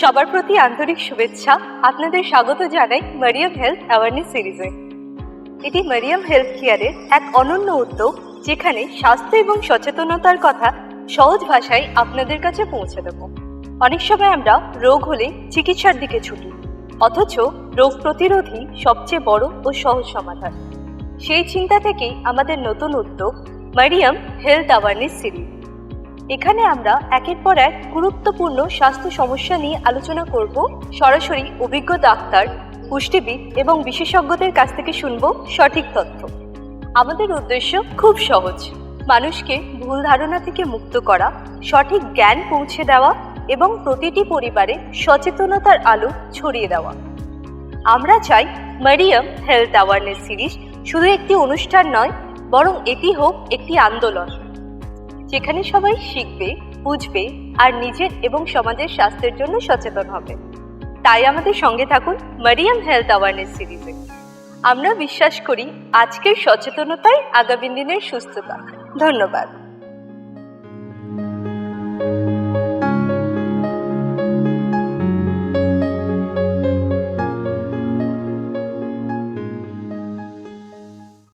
সবার প্রতি আন্তরিক শুভেচ্ছা। আপনাদের স্বাগত জানাই মারিয়াম হেলথ অ্যাওয়ারনেস সিরিজে। এটি মারিয়াম হেলথ কেয়ারের এক অনন্য উদ্যোগ, যেখানে স্বাস্থ্য এবং সচেতনতার কথা সহজ ভাষায় আপনাদের কাছে পৌঁছে দেব। অনেক সময় আমরা রোগ হলে চিকিৎসার দিকে ছুটি, অথচ রোগ প্রতিরোধই সবচেয়ে বড় ও সহজ সমাধান। সেই চিন্তা থেকেই আমাদের নতুন উদ্যোগ মারিয়াম হেলথ অ্যাওয়ারনেস সিরিজ। এখানে আমরা একের পর এক গুরুত্বপূর্ণ স্বাস্থ্য সমস্যা নিয়ে আলোচনা করব। সরাসরি অভিজ্ঞ ডাক্তার, পুষ্টিবিদ এবং বিশেষজ্ঞদের কাছ থেকে শুনব সঠিক তথ্য। আমাদের উদ্দেশ্য খুব সহজ: মানুষকে ভুল ধারণা থেকে মুক্ত করা, সঠিক জ্ঞান পৌঁছে দেওয়া এবং প্রতিটি পরিবারে সচেতনতার আলো ছড়িয়ে দেওয়া। আমরা চাই মারিয়াম হেলথ অ্যাওয়ারনেস সিরিজ শুধু একটি অনুষ্ঠান নয়, বরং এটি হোক একটি আন্দোলন, যেখানে সবাই শিখবে, বুঝবে আর নিজের এবং সমাজের স্বাস্থ্যের জন্য সচেতন হবে। তাই আমাদের সঙ্গে থাকুন মারিয়াম হেলথ অ্যাওয়ারনেস সিরিজে। আমরা বিশ্বাস করি আজকের সচেতনতাই আগামী দিনের সুস্থতা। ধন্যবাদ।